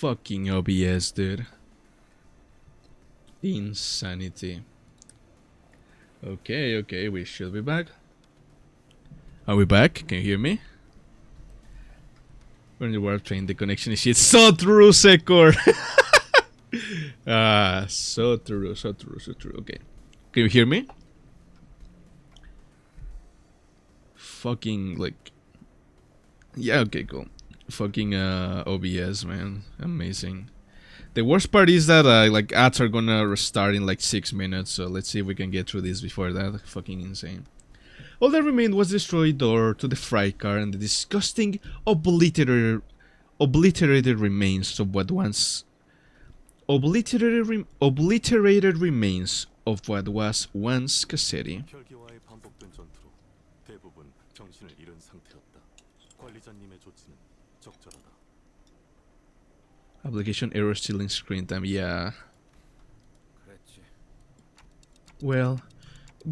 Fucking OBS, dude. Insanity. Okay, we should be back. Are we back? Can you hear me? When the warp train, the connection is shit. So true, Sekor! So true. Okay. Can you hear me? Fucking, like... Yeah, okay, cool. Fucking OBS, man. Amazing. The worst part is that like ads are gonna restart in like 6 minutes, so let's see if we can get through this before that. Fucking insane. All that remained was the destroyed door to the freight car and the disgusting obliterated remains of what once obliterated remains of what was once Cassetti. 혈기와의 반복된 전투로 대부분 정신을 잃은 상태였다. 관리자님의 조치는 적절하다. Application error stealing screen time. Yeah. Well,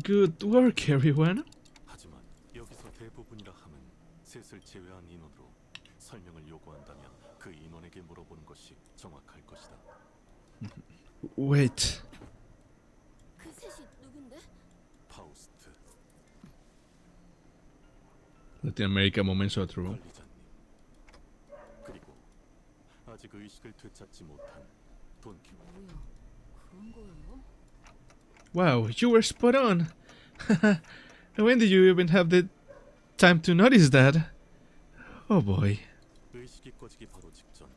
good work, everyone. 하지만 여기서 대부분이라 함은 셋을 제외한 인원으로 설명을 요구한다면 그 인원에게 물어보는 것이 정확할 것이다. Wait. 그 셋이 누군데? 파우스트. Latin America moment so true. 관리자님. 그리고 아직 의식을 되찾지 못한 돈키호. 뭐야? 그런 거예요? Wow, you were spot on. When did you even have the time to notice that? Oh boy. 의식이 꺼지기 바로 직전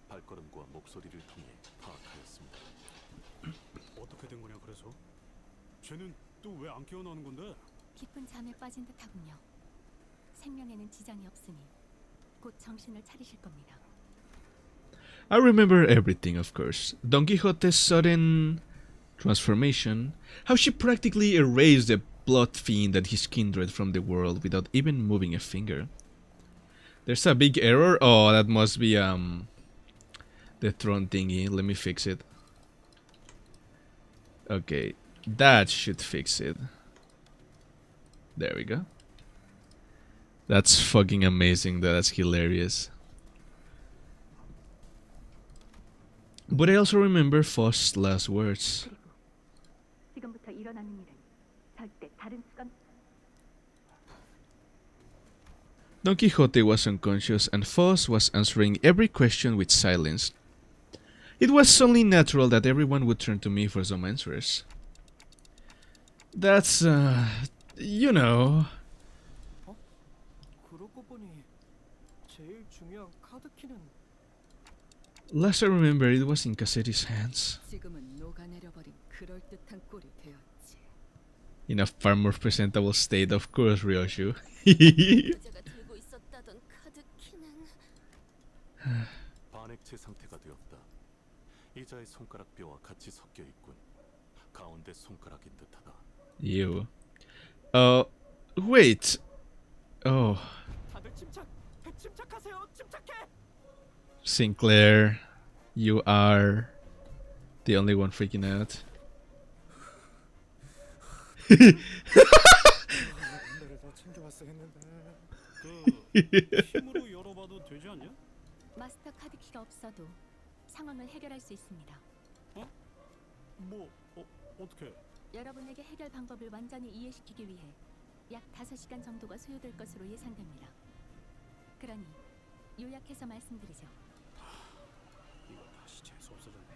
발걸음과 목소리를 통해 파악하였습니다. 어떻게 된 거냐 그래서? 쟤는 또 왜 안 깨어나는 건데? 깊은 잠에 빠진 듯하군요. 생명에는 지장이 없으니 곧 정신을 차리실 겁니다. I remember everything, of course. Don Quixote's sudden transformation, how she practically erased the blood fiend and his kindred from the world without even moving a finger. There's a big error. Oh, that must be the throne thingy. Let me fix it. Okay, that should fix it. There we go. That's fucking amazing. That's hilarious. But I also remember Faust's last words. 지금부터 일어나는 일은 절대 다른 수건. Don Quixote was unconscious and Faust was answering every question with silence. It was only natural that everyone would turn to me for some answers. That's, you know... 그러고 보니 제일 중요한 카드키는 Last I remember, it was in Cassetti's hands. 지금은 녹아내려버린 그럴듯한 꼴이 되었지. In a far more presentable state, of course, Ryoshu. 제가 들고 있었다던 카드 키는 반액체 상태가 되었다. 이자의 손가락뼈와 같이 섞여 있군. 가운데 손가락인 듯하다. You. Wait. Oh. 다들 침착하세요. 침착해. Sinclair, you are the only one freaking out. 내를 더 챙겨왔어야 했는데. 그 힘으로 열어봐도 되지 않냐? 마스터 카드 키가 없어도 상황을 해결할 수 있습니다. 뭐 어떻게? 여러분에게 해결 방법을 완전히 이해시키기 위해 약 5시간 정도가 소요될 것으로 예상됩니다. 그러니 요약해서 말씀드리죠. 이거 다시 재수 없어졌네.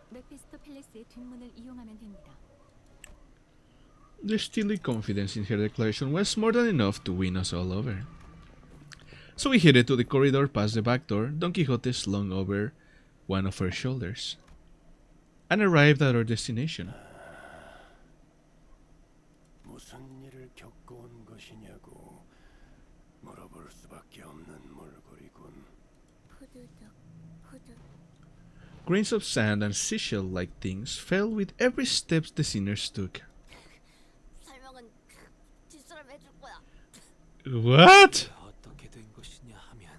메피스토 팰리스의 뒷문을 이용하면 됩니다. The steely confidence in her declaration was more than enough to win us all over. So we headed to the corridor past the back door, Don Quixote slung over one of her shoulders, and arrived at our destination. 무슨 일을 겪어온 것이냐고 물어볼 수밖에 없는 몰골이군. 후두둑. Grains of sand and seashell-like things fell with every step the sinners took. 설명은 뒷사람 해줄 거야. What? 어떻게 된 것이냐 하면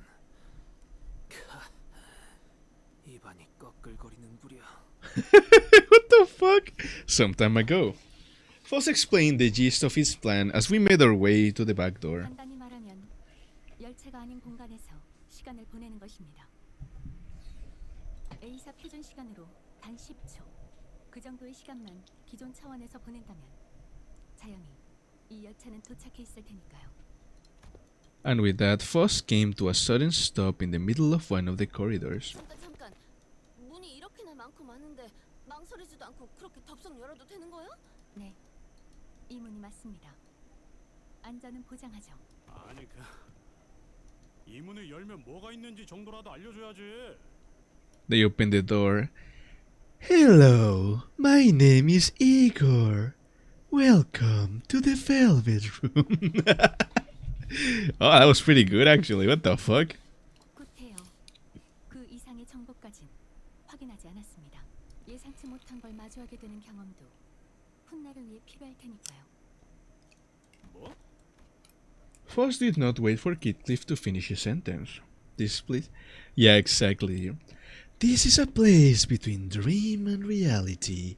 입안이 꺼끌거리는구려. What the fuck? Some time ago. Foss explained the gist of his plan as we made our way to the back door. 간단히 말하면 열체가 아닌 공간에서 시간을 보내는 것입니다. A사 표준 시간으로 단 10초. 그 정도의 시간만 기존 차원에서 보낸다면 자연히 이 열차는 도착해 있을 테니까요. And with that, Foss came to a sudden stop in the middle of one of the corridors. 잠깐. 문이 이렇게나 많고 많은데 망설이지도 않고 그렇게 덥석 열어도 되는 거야? 네, 이 문이 맞습니다. 안전은 보장하죠. 아니 이 문을 열면 뭐가 있는지 정도라도 알려줘야지. They opened the door. Hello, my name is Igor. Welcome to the Velvet Room. Oh, that was pretty good actually. What the fuck? 꿋꿋해요. 그 이상의 정보까진 확인하지 않았습니다. 예상치 못한 걸 마주하게 되는 경험도 훗날을 위해 필요할 테니까요. 뭐? Foss did not wait for Heathcliff to finish his sentence. This place? Yeah, exactly. This is a place between dream and reality,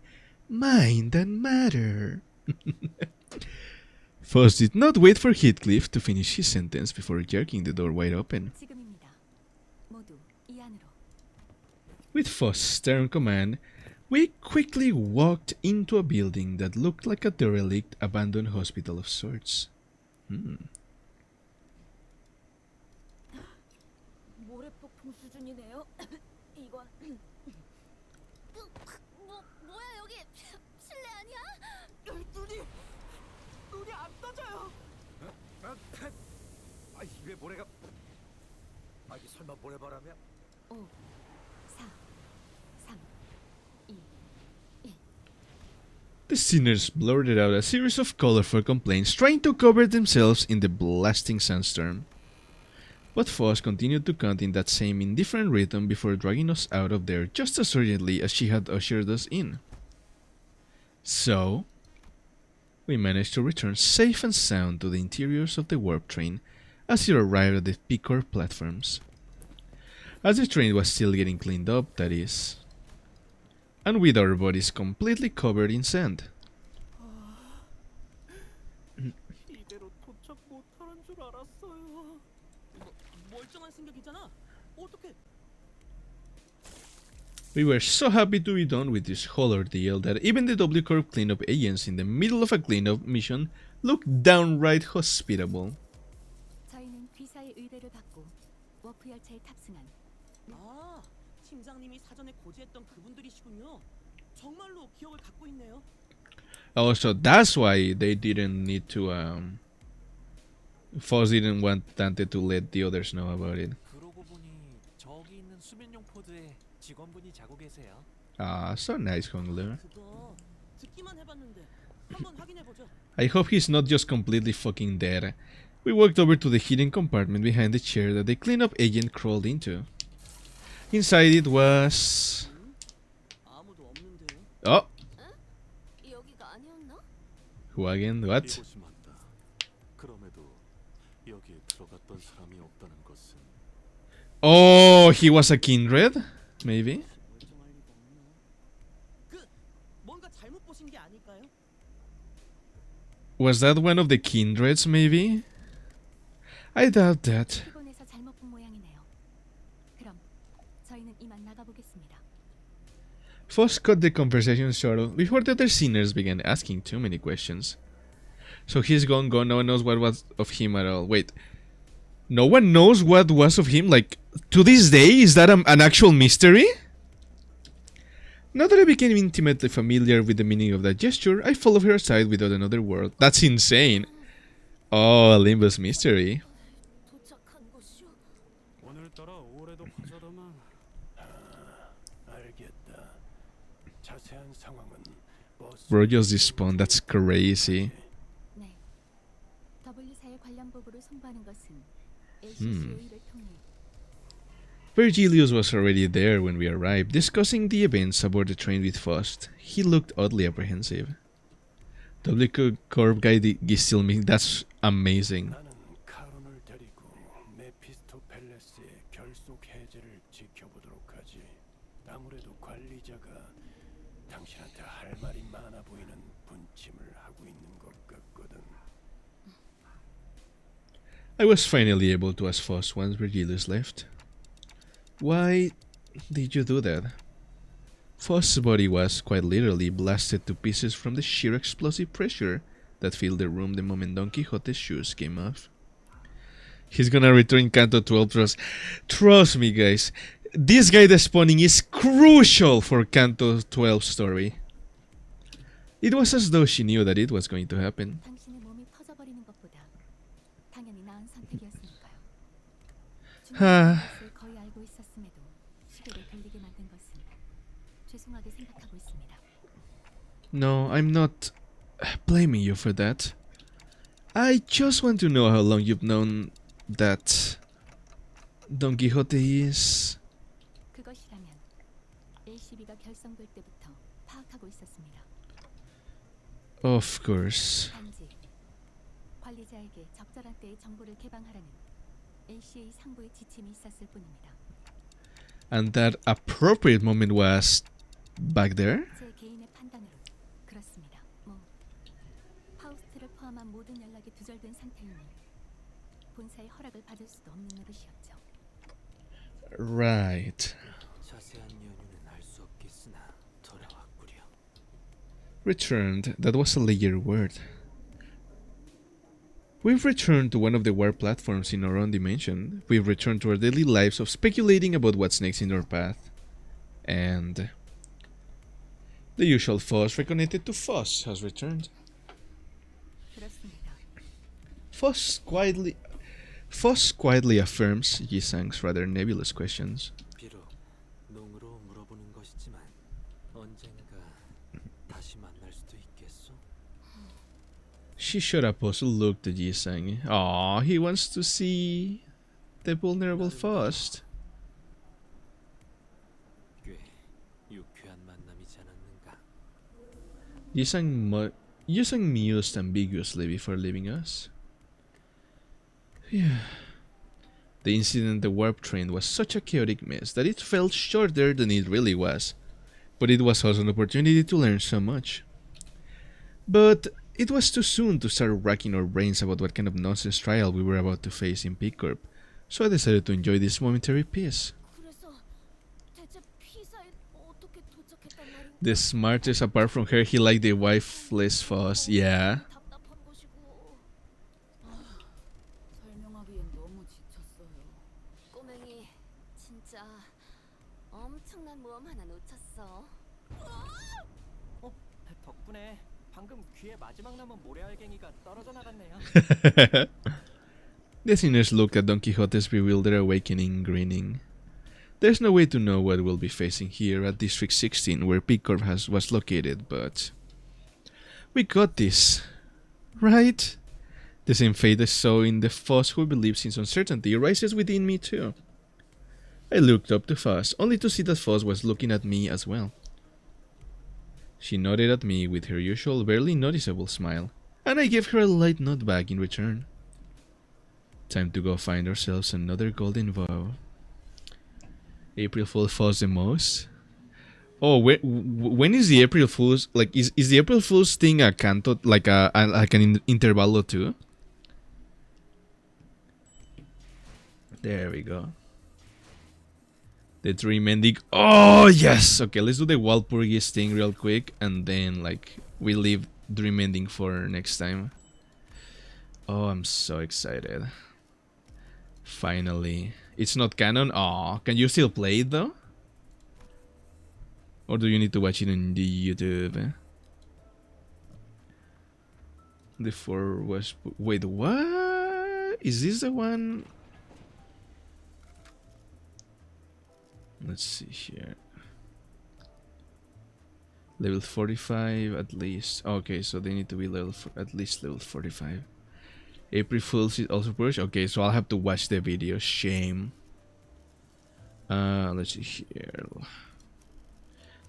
mind and matter. Foss did not wait for Heathcliff to finish his sentence before jerking the door wide open. 지금입니다. 모두 이 안으로. With Foss' stern command, we quickly walked into a building that looked like a derelict, abandoned hospital of sorts. 모래폭풍 수준이네요. 이건 뭐야 여기 실내 아니야? 눈이 안 떠져요. 이게 모래가... 이게 설마 모래바람이야? 5, 4, 3, 2, 1. The sinners blurted out a series of colorful complaints, trying to cover themselves in the blasting sandstorm. But Foss continued to count in that same indifferent rhythm before dragging us out of there just as urgently as she had ushered us in. So, we managed to return safe and sound to the interiors of the warp train as it arrived at the Picor platforms. As the train was still getting cleaned up, that is. And with our bodies completely covered in sand. 이대로 도착 못하는 줄 알았어요. 멀쩡한 승객이잖아. 어떻게? We were so happy to be done with this whole ordeal that even the W Corp cleanup agents in the middle of a cleanup mission looked downright hospitable. 저희는 귀사의 의뢰를 받고 워프 열차에 탑승한 아, 팀장님이 사전에 고지했던 그분들이시군요. 정말로 기억을 갖고 있네요. Also, that's why they didn't need to, Foss didn't want Dante to let the others know about it. 그러고 보니 저기 있는 수면용 포드에 직원분이 자고 계세요. Ah, so nice, Honglu. 그거 듣기만 해봤는데 한번 확인해 보죠. I hope he's not just completely fucking dead. We walked over to the hidden compartment behind the chair that the cleanup agent crawled into. Inside it was... 아무도 없는데요. Oh! 여기가 아니었나? Who again? What? 이곳이 맞다. 그럼에도 여기에 들어갔던 사람이 없다는 것은 Oh, he was a kindred? Maybe? 멀쩡할 리가 없나? 뭔가 잘못 보신 게 아닐까요? Was that one of the kindreds, maybe? I doubt that. 피곤해서 잘못 본 모양이네요. 그럼 저희는 이만 나가보겠습니다. Foss cut the conversation short before the other sinners began asking too many questions. So he's gone, no one knows what was of him at all. Wait, no one knows what was of him? Like, to this day, is that an actual mystery? Now that I became intimately familiar with the meaning of that gesture, I followed her aside without another word. That's insane. Oh, a Limbus mystery. 도착한 곳이요. 오늘따라 올해도 과자다만. 알겠다. 자세한 상황은 버스... Bro, just this spawn, that's crazy. 네, W사의 관련 보고를 송부하는 것은 ACCA를 통해 Virgilius was already there when we arrived, discussing the events aboard the train with Faust. He looked oddly apprehensive. W Corp guy still me. That's amazing. 나는 카론을 데리고 메피스토 팰레스의 결속 해제를 지켜보도록 하지. 아무래도 관리자가 당신한테 할 말이 많아 보이는 분침을 하고 있는 것 같거든. I was finally able to ask Faust once Virgilius left. Why did you do that? Foss's body was quite literally blasted to pieces from the sheer explosive pressure that filled the room the moment Don Quixote's shoes came off. He's gonna return Canto 12 Trust. Trust me, guys. This guy despawning is crucial for Canto 12 story. It was as though she knew that it was going to happen. 당신의 몸이 터져버리는 것보다 당연히 나은 선택이었으니까요. 하... 것을 거의 알고 있었음에도 시계를 돌리게 만든 것은 죄송하게 생각하고 있습니다. No, I'm not blaming you for that. I just want to know how long you've known that Don Quixote is... 그것이라면 LCB가 결성될 때부터 파악하고 있었습니다. Of course. 단지 관리자에게 적절한 때에 정보를 개방하라는 LCA 상부의 지침이 있었을 뿐입니다. And that appropriate moment was back there? 제 개인의 판단으로 그렇습니다. 파우스트를 포함한 모든 연락이 두절된 상태이니 본사의 허락을 받을 수도 없는 노릇이었죠. Right. 자세한 연유는 알 수 없겠으나 돌아왔구려. Returned. That was a layered word. We've returned to one of the war platforms in our own dimension. We've returned to our daily lives of speculating about what's next in our path. And the usual Foss reconnected to Foss has returned. 그렇습니다. Foss quietly affirms Yisang's rather nebulous questions. 비록 농으로 물어보는 것이지만 언젠가 다시 만날 수도 있겠소. She shot a puzzled look to Yisang. Aw, he wants to see the vulnerable Foss. 꽤 유쾌한 만남이지 않았는가? Yisang mused ambiguously before leaving us. Yeah. The incident the warp train was such a chaotic mess that it felt shorter than it really was. But it was also an opportunity to learn so much. But it was too soon to start racking our brains about what kind of nonsense trial we were about to face in P Corp, so I decided to enjoy this momentary peace. 그래서 대체 피사에 어떻게 도착했단 말인가? The smartest apart from her, he liked the wifeless Foss, yeah. 답답한 것이고. 설명하기엔 너무 지쳤어요. 꼬맹이 진짜 엄청난 모험 하나 놓쳤어. 덕분에 방금 귀에 마지막 남은 모래알갱이가 떨어져 나갔네요. The sinners looked at Don Quixote's bewildered awakening, grinning. There's no way to know what we'll be facing here at District 16, where P Corp was located, but we got this, right? The same fate I saw in the Foss who believes in uncertainty rises within me too. I looked up to Foss, only to see that Foss was looking at me as well. She nodded at me with her usual barely noticeable smile, and I gave her a light nod back in return. Time to go find ourselves another golden vow. April Fool Foss the most? Oh, when is the April Fool's, like, is the April Fool's thing a canto, like an intervallo too? There we go. The dream ending. Oh yes. Okay, let's do the Walpurgis thing real quick, and then like we leave dream ending for next time. Oh, I'm so excited. Finally, it's not canon. Oh, can you still play it though? Or do you need to watch it on the YouTube? The 4 was... Wait, what? Is this the one? Let's see here. Level 45 at least. Okay, so they need to be at least level 45. April Fool's is also pushed. Okay, so I'll have to watch the video. Shame. Let's see here.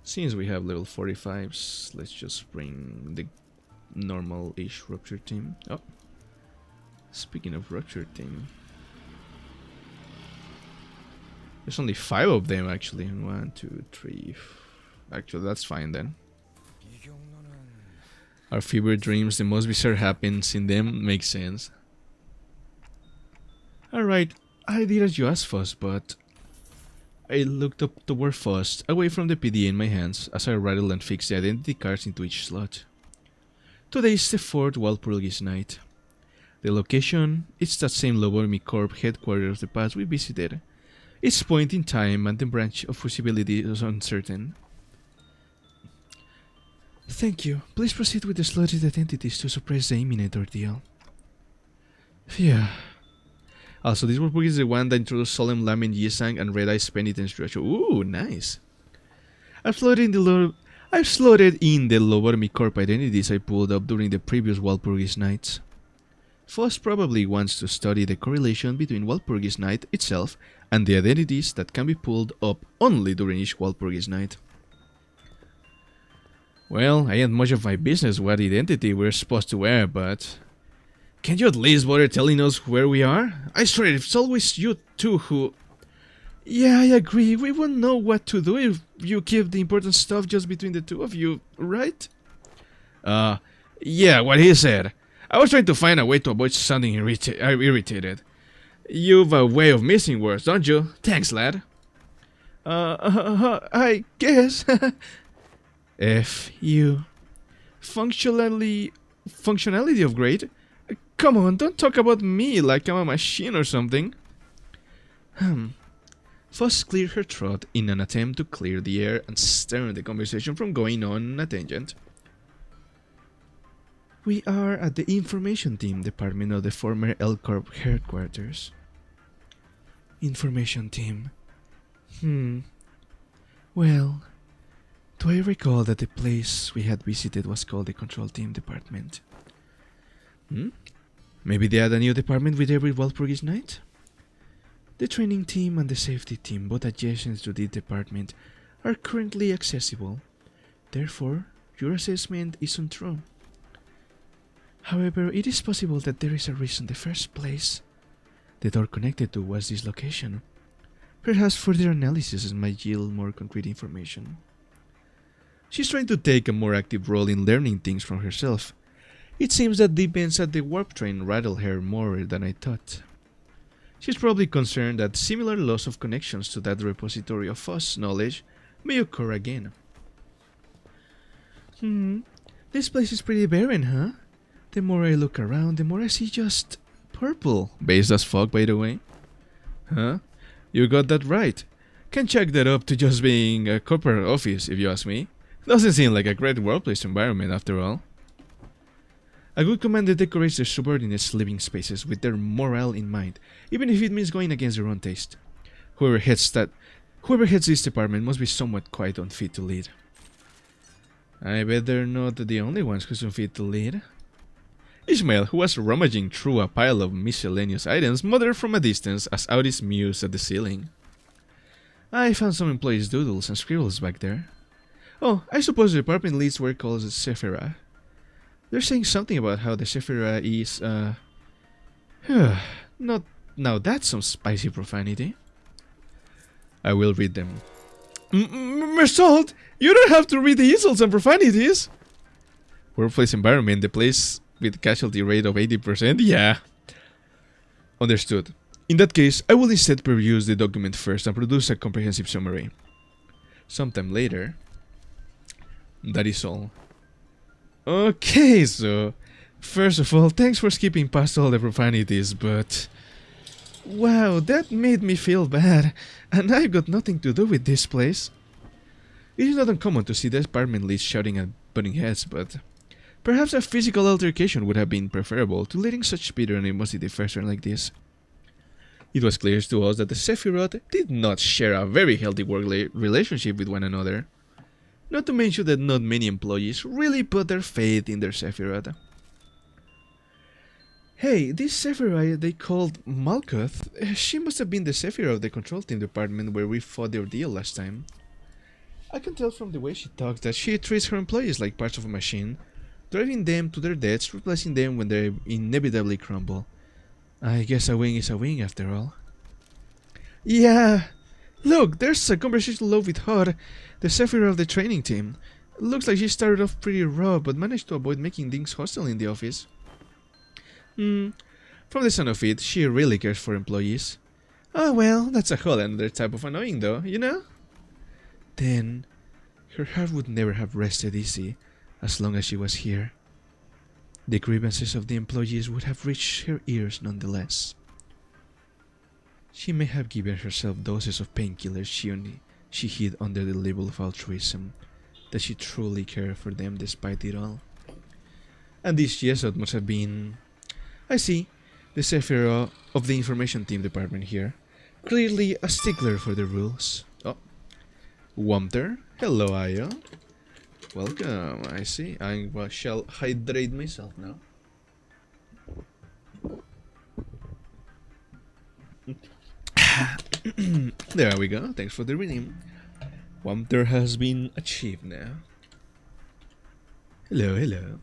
Since we have level 45s, let's just bring the normal-ish Rupture team. Oh, speaking of Rupture team, there's only 5 of them actually. 1, 2, 3. Actually, that's fine then. Our fever dreams, the most bizarre happens in them, makes sense. Alright, I did as you asked, Foss, but I looked up toward Faust, away from the PDA in my hands, as I rattled and fixed the identity cards into each slot. Today is the 4th Walpurgis night. The location is that same Lobotomy Corp headquarters of the past we visited. Its point in time and the branch of possibility is uncertain. Thank you. Please proceed with the slotted identities to suppress the imminent ordeal. Yeah. Also, this Walpurgis is the one that introduced Solemn Lamin Yisang and Red Eyes Penitence Ritual. Ooh, nice. I've slotted in the Lobotomy Corp identities I pulled up during the previous Walpurgis nights. Faust probably wants to study the correlation between Walpurgis night itself and the identities that can be pulled up only during each Walpurgis night. Well, I ain't much of my business what identity we're supposed to wear, but... Can you at least bother telling us where we are? I swear it's always you two who... Yeah, I agree. We won't know what to do if you keep the important stuff just between the two of you, right? Yeah, what he said. I was trying to find a way to avoid sounding irritated. You've a way of missing words, don't you? Thanks, lad. I guess. F you. Functionality of great? Come on, don't talk about me like I'm a machine or something. Fuss cleared her throat in an attempt to clear the air and stem the conversation from going on a tangent. We are at the Information Team Department of the former L Corp headquarters. Information Team. Well, do I recall that the place we had visited was called the Control Team Department? Maybe they add a new department with every Walpurgis night? The Training Team and the Safety Team, both adjacent to the department, are currently accessible. Therefore, your assessment is untrue. However, it is possible that there is a reason in the first place. The door connected to was this location. Perhaps further analysis might yield more concrete information. She's trying to take a more active role in learning things from herself. It seems that the events at the warp train rattle her more than I thought. She's probably concerned that similar loss of connections to that repository of Foss knowledge may occur again. This place is pretty barren, huh? The more I look around, the more I see just purple. Based as fuck, by the way. Huh? You got that right. Can chalk that up to just being a corporate office, if you ask me. Doesn't seem like a great workplace environment, after all. A good commander decorates their subordinates' living spaces with their morale in mind, even if it means going against their own taste. Whoever heads this department must be somewhat quite unfit to lead. I bet they're not the only ones who's unfit to lead. Ishmael, who was rummaging through a pile of miscellaneous items, muttered from a distance as Audis mused at the ceiling. I found some employees' doodles and scribbles back there. Oh, I suppose the department leads were called the Sephira. They're saying something about how the Sephira is, not... Now that's some spicy profanity. I will read them. Mersault, you don't have to read the insults and profanities! Workplace environment, the place with casualty rate of 80%? Yeah. Understood. In that case, I will instead peruse the document first and produce a comprehensive summary. Sometime later. That is all. Okay, so... First of all, thanks for skipping past all the profanities, but... Wow, that made me feel bad, and I've got nothing to do with this place. It is not uncommon to see department leads shouting and butting heads, but... Perhaps a physical altercation would have been preferable to letting such bitter animosity fester like this. It was clear to us that the Sephiroth did not share a very healthy work relationship with one another. Not to mention that not many employees really put their faith in their Sephiroth. Hey, this Sephiroth they called Malkuth, she must have been the Sephiroth of the control team department where we fought the ordeal last time. I can tell from the way she talks that she treats her employees like parts of a machine, driving them to their deaths, replacing them when they inevitably crumble. I guess a wing is a wing after all. Yeah, look, there's a conversation log with her, the Sephiroth of the training team. Looks like she started off pretty raw, but managed to avoid making things hostile in the office. From the sound of it, she really cares for employees. Oh well, that's a whole other type of annoying though, you know? Then, her heart would never have rested easy as long as she was here. The grievances of the employees would have reached her ears nonetheless. She may have given herself doses of painkillers she hid under the label of altruism, that she truly cared for them despite it all. And this Yesod must have been... I see, the Sephiroth of the information team department here. Clearly a stickler for the rules. Oh, Womter, hello Ayo. Welcome, I see. I shall hydrate myself now. There we go, thanks for the redeem. Womter has been achieved now. Hello, hello.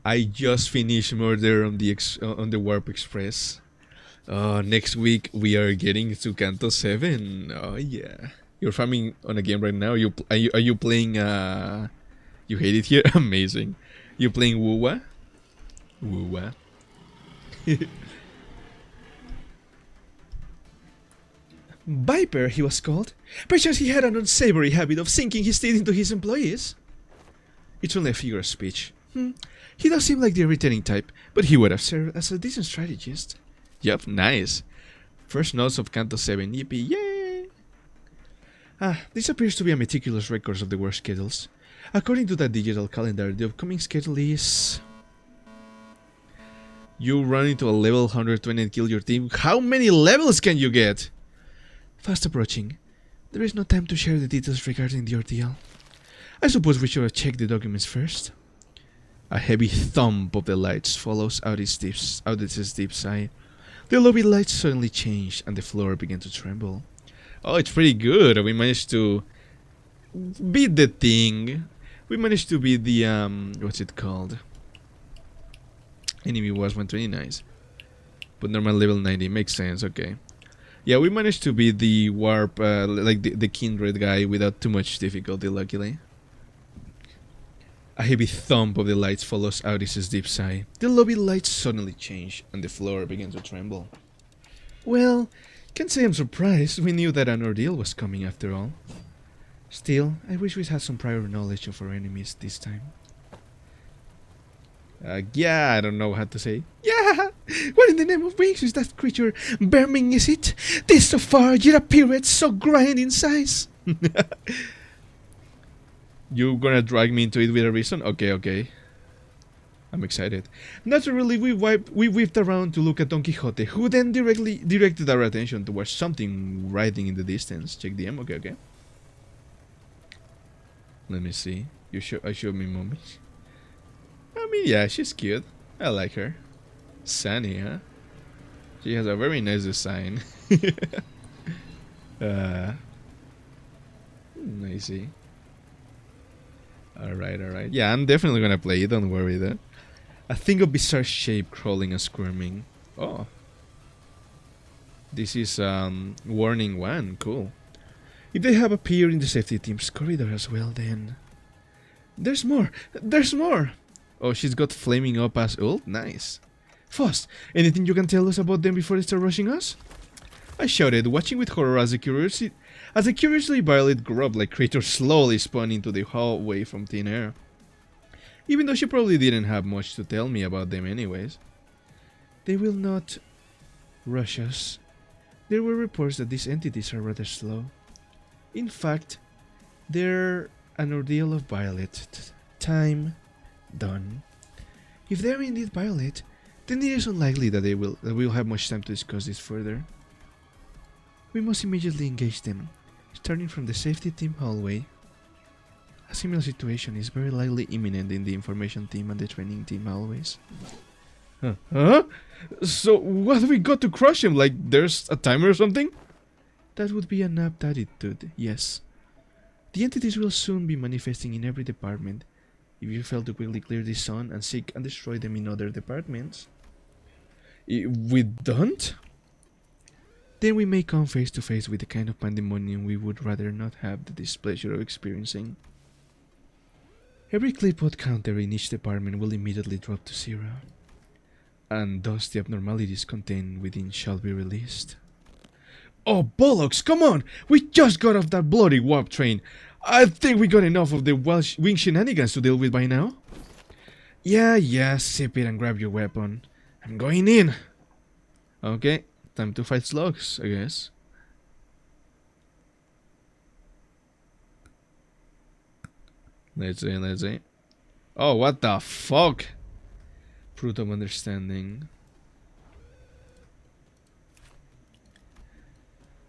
I just finished Murder on the Warp Express. Next week we are getting to Canto 7. Oh yeah. You're farming on a game right now. Are you playing you hate it here? Amazing. You playing Wuwa? Wuwa. Viper, he was called. Perchance he had an unsavory habit of sinking his teeth into his employees. It's only a figure of speech. He does seem like the irritating type, but he would have served as a decent strategist. Yup, nice. First notes of Canto 7, yippee, yay! This appears to be a meticulous record of the work schedules. According to that digital calendar, the upcoming schedule is... You run into a level 120 and kill your team. How many levels can you get? Fast approaching. There is no time to share the details regarding the ordeal. I suppose we should have checked the documents first. A heavy thump of the lights follows Audis's deep sigh. The lobby lights suddenly changed and the floor began to tremble. Oh, it's pretty good. We managed to beat the thing. We managed to beat the what's it called? Enemy was 129, but normal level 90 makes sense. Okay, yeah, we managed to beat the warp, like the kindred guy without too much difficulty. Luckily, a heavy thump of the lights follows Audis's deep sigh. The lobby lights suddenly change and the floor began to tremble. Well, can't say I'm surprised. We knew that an ordeal was coming after all. Still, I wish we had some prior knowledge of our enemies this time. Yeah, I don't know what to say. Yeah! What in the name of wings is that creature? Vermin, is it? This so far, you're a pirate so grind in size. You gonna drag me into it with a reason? Okay. I'm excited. Naturally, we whipped around to look at Don Quixote, who then directed our attention towards something riding in the distance. Check the M. Okay. Let me see. You show me mommy. I mean, yeah, she's cute. I like her. Sunny, huh? She has a very nice design. I see. Alright. Yeah, I'm definitely gonna play it, don't worry though. A thing of bizarre shape crawling and squirming. Oh. This is warning 1, cool. If they have appeared in the safety team's corridor as well, then... There's more! Oh, she's got flaming up as ult? Nice. Faust, anything you can tell us about them before they start rushing us? I shouted, watching with horror as the curiously violet grub-like creature slowly spun into the hallway from thin air. Even though she probably didn't have much to tell me about them anyways. They will not rush us. There were reports that these entities are rather slow. In fact, they're an ordeal of violet. Time done. If they are indeed violet, then it is unlikely that we'll have much time to discuss this further. We must immediately engage them, starting from the safety team hallway. A similar situation is very likely imminent in the information team and the training team hallways. Huh? So what have we got to crush him? Like there's a timer or something? That would be an apt attitude, yes. The entities will soon be manifesting in every department. If you fail to quickly clear this zone and seek and destroy them in other departments, we don't? Then we may come face to face with the kind of pandemonium we would rather not have the displeasure of experiencing. Every clipboard counter in each department will immediately drop to 0, and thus the abnormalities contained within shall be released. Oh, bollocks, come on! We just got off that bloody warp train. I think we got enough of the wing shenanigans to deal with by now. Yeah, sip it and grab your weapon. I'm going in. Okay, time to fight slugs, I guess. Let's see. Oh, what the fuck? Fruit of understanding.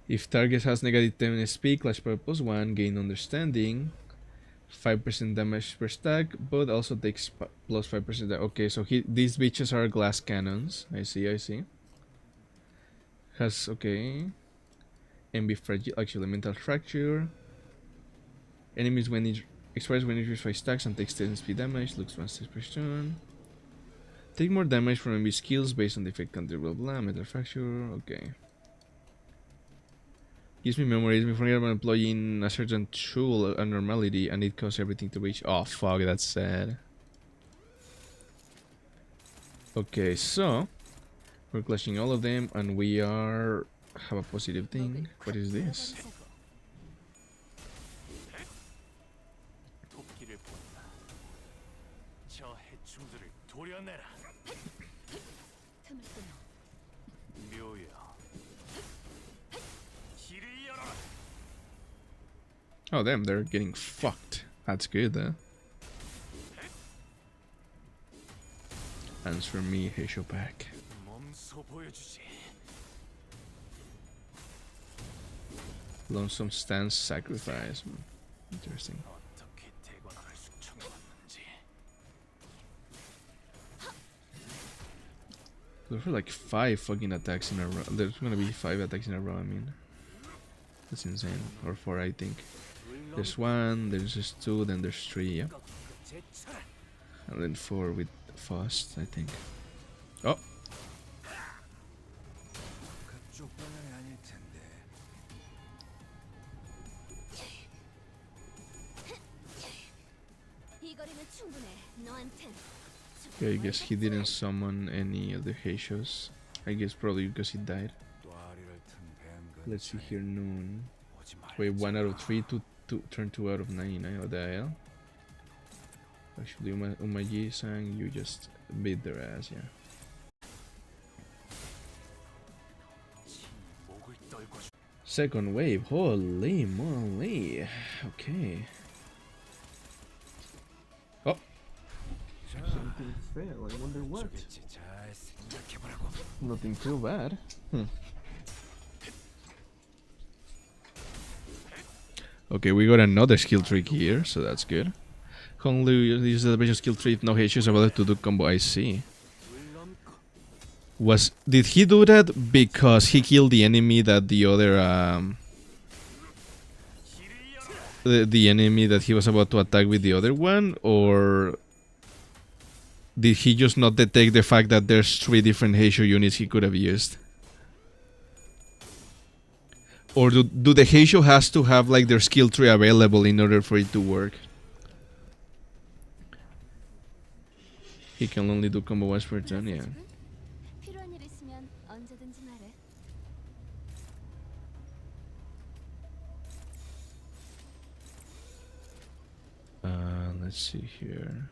If target has negative 10 SP, clash purpose 1, gain understanding. 5% damage per stack, but also takes plus 5%. Okay, so these bitches are glass cannons. I see. Has, okay. MB fragile, actually, mental fracture. Enemies when it expires when it reaches 5 stacks and takes 10 SP damage, looks 1 take more damage from MB skills based on the effect counter, blah blah, mental fracture, okay. Gives me memories, me forget about employing a certain tool abnormality and it causes everything to reach. Oh fuck, that's sad. Okay, so we're clashing all of them and we have a positive thing. What is this? Oh damn, they're getting fucked. That's good though. Answer me, Heisho pack. Lonesome stance sacrifice. Interesting. There's like 5 fucking attacks in a row. There's gonna be 5 attacks in a row, I mean. That's insane. Or 4, I think. There's 1, there's just 2, then there's 3, yeah. And then 4 with fast, I think. Oh! Okay, I guess he didn't summon any of the Heishos. I guess probably because he died. Let's see here, noon. Wait, 1 out of 3 to turn 2 out of 99. What the hell? Actually, Umaji-san, you just beat their ass, yeah. Second wave, holy moly. Okay. Oh! Something fell, I wonder what. Nothing too bad. Okay, we got another skill trick here, so that's good. Honglu uses the basic skill tree, no issues about to do combo, I see. Did he do that because he killed the enemy that the other the enemy that he was about to attack with the other one, or did he just not detect the fact that there's 3 different Heisho units he could have used? Or do the Heisho has to have like their skill tree available in order for it to work? He can only do combo once per turn, yeah. Let's see here.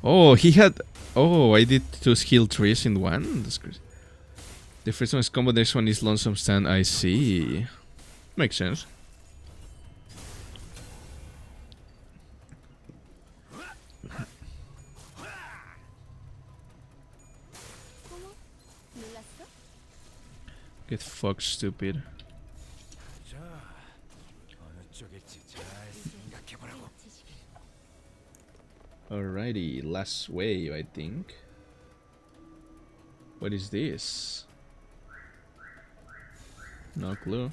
Oh, he had... Oh, I did 2 skill trees in one? That's crazy. The first one is combo, the next one is Lonesome Stand, I see. Makes sense. Get fucked, stupid. Alrighty, last wave, I think. What is this? No clue.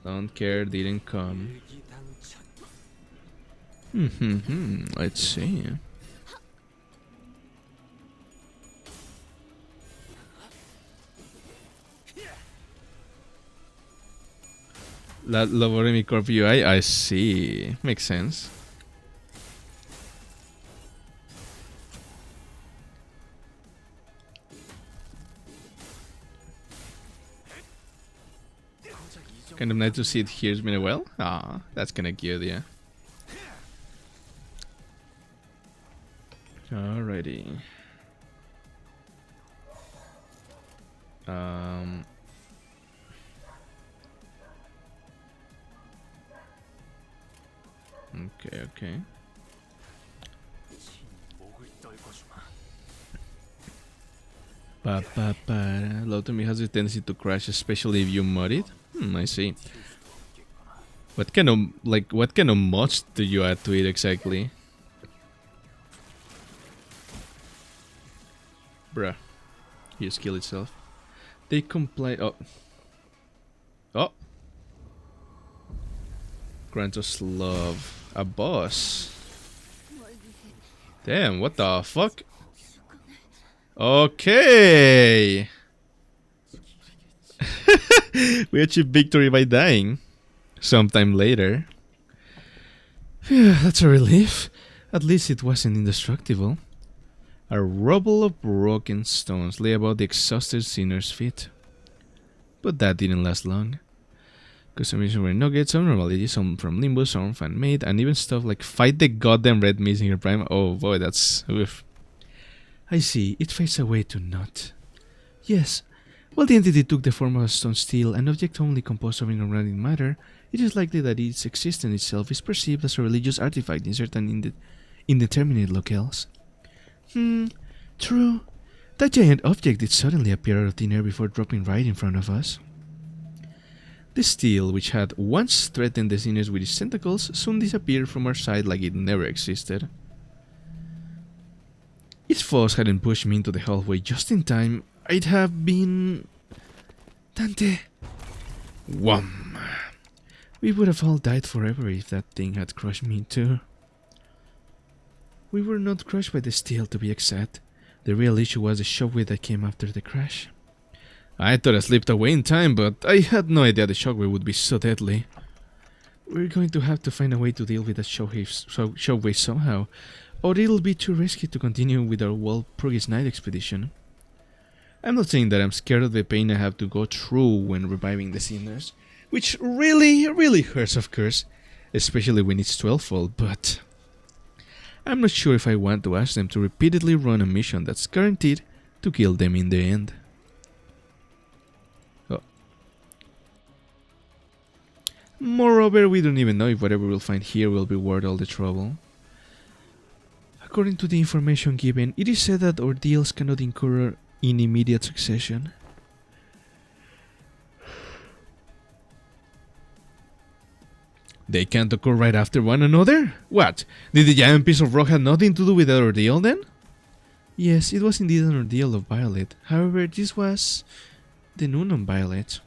Don't care, didn't come. Let's see. Lobotomy Corp UI, I see. Makes sense. Kind of nice to see it here. It's been a while. Ah, that's kind of cute, yeah. Alrighty. Okay. Lotomy has a tendency to crash, especially if you mod it. I see. What kind of mods do you add to it exactly? Bruh. He just killed itself. They comply. Oh. Grant us love. A boss. Damn, what the fuck? Okay. We achieved victory by dying. Sometime later. Phew, that's a relief. At least it wasn't indestructible. A rubble of broken stones lay about the exhausted sinner's feet. But that didn't last long. Customization were nuggets, some normalities, some from Limbus, some fan-made, and even stuff like fight the goddamn red mist in your prime. Oh boy, that's... oof. I see, it fades away to naught. Yes, while the entity took the form of a stone steel, an object only composed of inorganic matter, it is likely that its existence itself is perceived as a religious artifact in certain indeterminate locales. True. That giant object did suddenly appear out of thin air before dropping right in front of us. The steel, which had once threatened the sinners with its tentacles, soon disappeared from our sight like it never existed. Its foes hadn't pushed me into the hallway just in time, I'd have been... Dante. Wham! We would have all died forever if that thing had crushed me too. We were not crushed by the steel, to be exact. The real issue was the shockwave that came after the crash. I thought I slipped away in time, but I had no idea the shockwave would be so deadly. We're going to have to find a way to deal with that shockwave somehow, or it'll be too risky to continue with our Walpurgis Night expedition. I'm not saying that I'm scared of the pain I have to go through when reviving the sinners, which really hurts, of course, especially when it's 12-fold, but... I'm not sure if I want to ask them to repeatedly run a mission that's guaranteed to kill them in the end. Oh. Moreover, we don't even know if whatever we'll find here will be worth all the trouble. According to the information given, it is said that ordeals cannot occur in immediate succession. They can't occur right after one another? What? Did the giant piece of rock have nothing to do with that ordeal then? Yes, it was indeed an ordeal of Violet. However, this was the noon on Violet.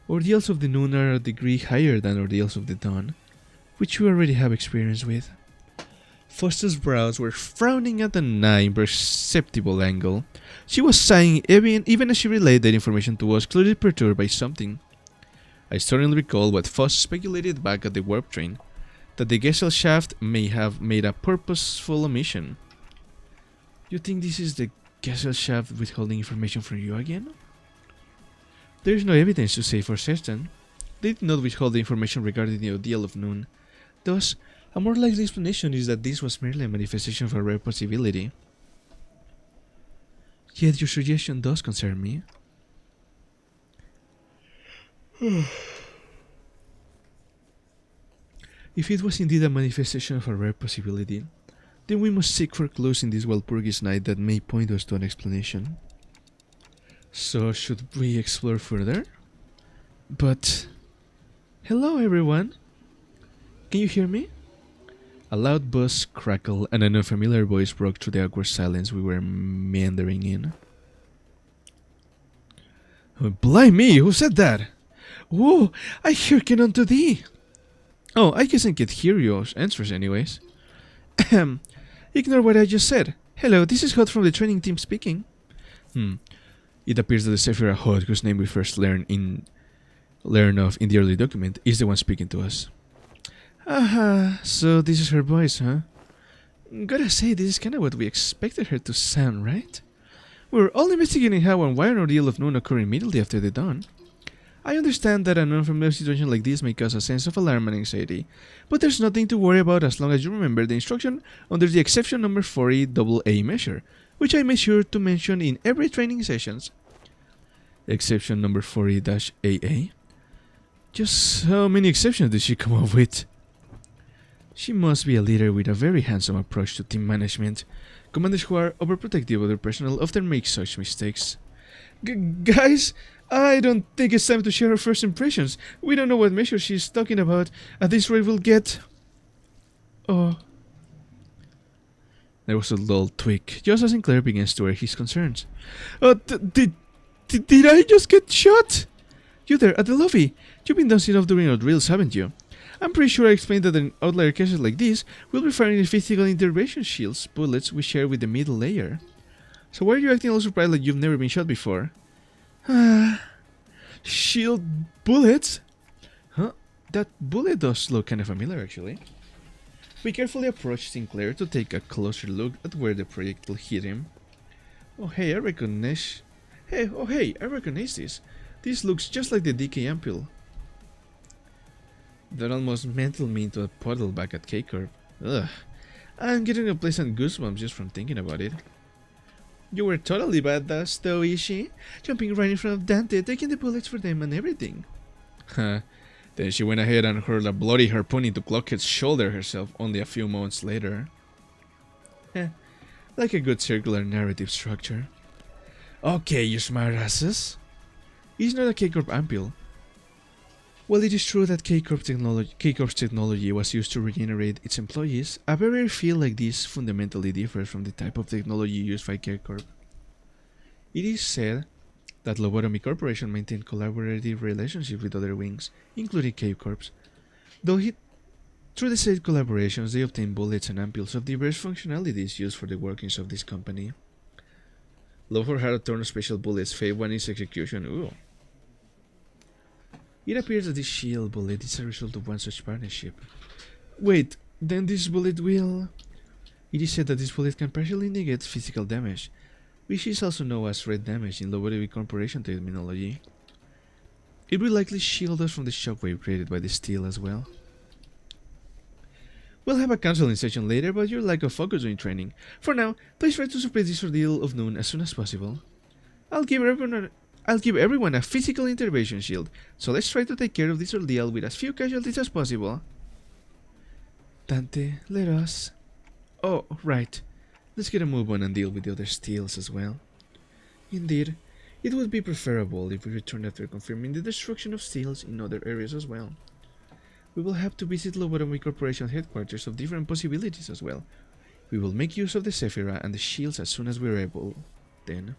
Ordeals of the noon are a degree higher than ordeals of the dawn, which we already have experience with. Foster's brows were frowning at an imperceptible angle. She was sighing even as she relayed that information to us, clearly perturbed by something. I suddenly recall what Foss speculated back at the warp train, that the Gesellschaft may have made a purposeful omission. You think this is the Gesellschaft withholding information from you again? There is no evidence to say for certain. They did not withhold the information regarding the ordeal of noon. Thus, a more likely explanation is that this was merely a manifestation of a rare possibility. Yet your suggestion does concern me. If it was indeed a manifestation of a rare possibility, then we must seek for clues in this Walpurgis night that may point us to an explanation. So, should we explore further? But... hello everyone! Can you hear me? A loud buzz, crackle, and an unfamiliar voice broke through the awkward silence we were meandering in. Oh, blimey, who said that? Whoa, I hearken unto thee! Oh, I guess I can hear your answers anyways. Ahem. Ignore what I just said. Hello, this is Hod from the training team speaking. It appears that the Sephira Hod, whose name we first learn of in the early document, is the one speaking to us. Aha, so this is her voice, huh? Gotta say, this is kinda what we expected her to sound, right? We're all investigating how and why an ordeal of noon occurred immediately after the dawn. I understand that an unfamiliar situation like this may cause a sense of alarm and anxiety, but there's nothing to worry about as long as you remember the instruction under the exception number 40 AA measure, which I make sure to mention in every training sessions. Exception number 40-AA? Just how many exceptions did she come up with? She must be a leader with a very handsome approach to team management. Commanders who are overprotective of their personnel often make such mistakes. Guys, I don't think it's time to share our first impressions. We don't know what measure she's talking about. At this rate, we'll get... Oh. There was a dull tweak, just as Sinclair begins to air his concerns. Did I just get shot? You there, at the lobby. You've been dancing off during our drills, haven't you? I'm pretty sure I explained that in outlier cases like this, we'll be firing the physical intervention shields bullets we share with the middle layer. So why are you acting all surprised like you've never been shot before? Shield bullets? Huh? That bullet does look kind of familiar, actually. We carefully approached Sinclair to take a closer look at where the projectile hit him. Oh hey, I recognize this. This looks just like the DK ampule. That almost mental me into a puddle back at K-Corp. Ugh. I'm getting a pleasant goosebumps just from thinking about it. You were totally badass though, Ishii. Jumping right in front of Dante, taking the bullets for them and everything. Huh. Then she went ahead and hurled a bloody harpoon into Clockhead's shoulder herself only a few moments later. Like a good circular narrative structure. Okay, you smartasses. It's not a K-Corp ampule. While it is true that K-Corp's technology was used to regenerate its employees, a barrier field like this fundamentally differs from the type of technology used by K-Corp. It is said that Lobotomy Corporation maintained collaborative relationships with other wings, including K-Corp's, though through the said collaborations they obtained bullets and ampules of diverse functionalities used for the workings of this company. Lofor had a turn of special bullets favored in its execution. Ooh. It appears that this shield bullet is a result of one such partnership. Wait, then this bullet will... It is said that this bullet can partially negate physical damage, which is also known as red damage in Lobotomy Corporation terminology. It will likely shield us from the shockwave created by the steel as well. We'll have a counseling session later about your lack of focus during training. For now, please try to suppress this ordeal of noon as soon as possible. I'll give everyone a physical intervention shield, so let's try to take care of this ordeal with as few casualties as possible. Dante, let us... Oh, right. Let's get a move on and deal with the other steals as well. Indeed, it would be preferable if we return after confirming the destruction of steals in other areas as well. We will have to visit Lobotomy Corporation headquarters of different possibilities as well. We will make use of the Sephira and the shields as soon as we're able, then.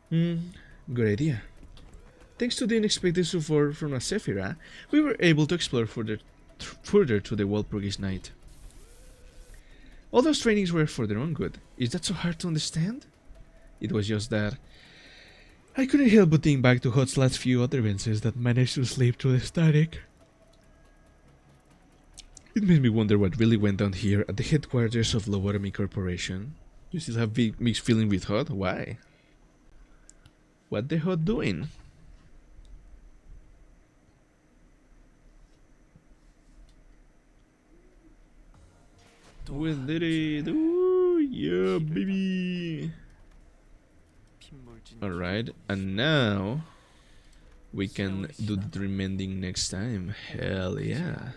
Good idea. Thanks to the unexpected support from a Sephira, we were able to explore further to the Walpurgis night. All those trainings were for their own good. Is that so hard to understand? It was just that I couldn't help but think back to Hot's last few utterances that managed to slip through the static. It made me wonder what really went on here at the headquarters of Lobotomy Corporation. You still have big mixed feeling with Hot? Why? What the Hot doing? We did it! Ooh, yeah, baby! Alright, and now we can do the remaining next time. Hell yeah!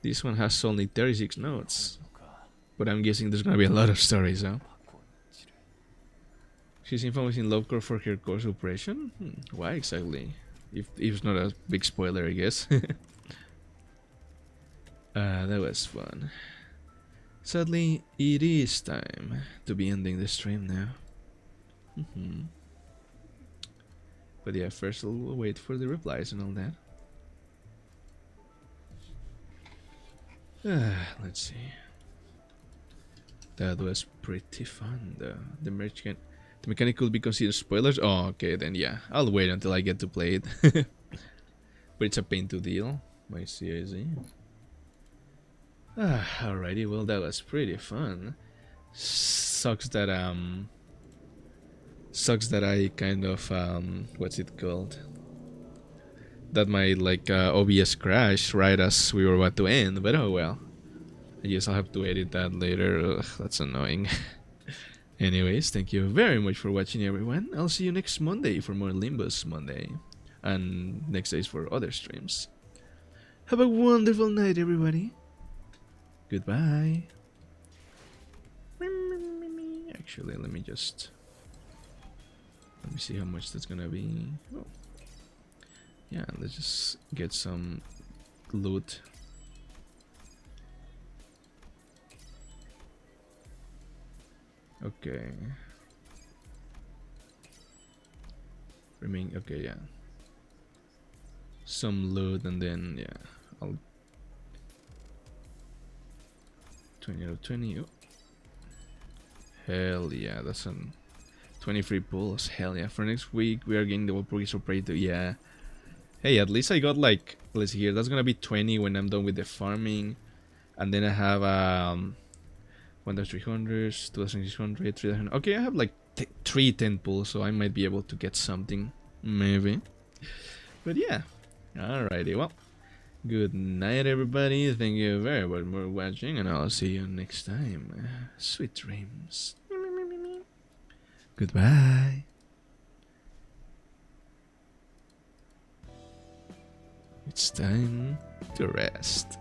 This one has only 36 notes, but I'm guessing there's gonna be a lot of stories, huh? She's infamous in Lovecore for her course operation? Why exactly? If it's not a big spoiler, I guess. That was fun. Sadly, it is time to be ending the stream now. But yeah, first we'll wait for the replies and all that. Let's see. That was pretty fun though. The mechanic could be considered spoilers. Oh, okay, then yeah. I'll wait until I get to play it. But it's a pain to deal. I see. Alrighty, well that was pretty fun. Sucks that I kind of what's it called? that my like OBS crashed right as we were about to end, but oh well. I guess I'll have to edit that later. Ugh, that's annoying. Anyways, thank you very much for watching, everyone. I'll see you next Monday for more Limbus Monday, and next days for other streams. Have a wonderful night, everybody. Goodbye. Actually, let me see how much that's gonna be. Oh. Yeah, let's just get some loot. Okay. Okay, yeah. Some loot, and then yeah, I'll 20 out of 20. Oh. Hell yeah, that's some 23 pulls. Hell yeah. For next week we are getting the Walpurgis of Prey too. Yeah. Hey, at least I got like, let's see here, that's gonna be 20 when I'm done with the farming. And then I have 1,300, 2,600, 3,000. Okay, I have like 3 10 pulls, so I might be able to get something. Maybe. But yeah. Alrighty, well. Good night, everybody. Thank you very much for watching, and I'll see you next time. Sweet dreams. Goodbye. It's time to rest.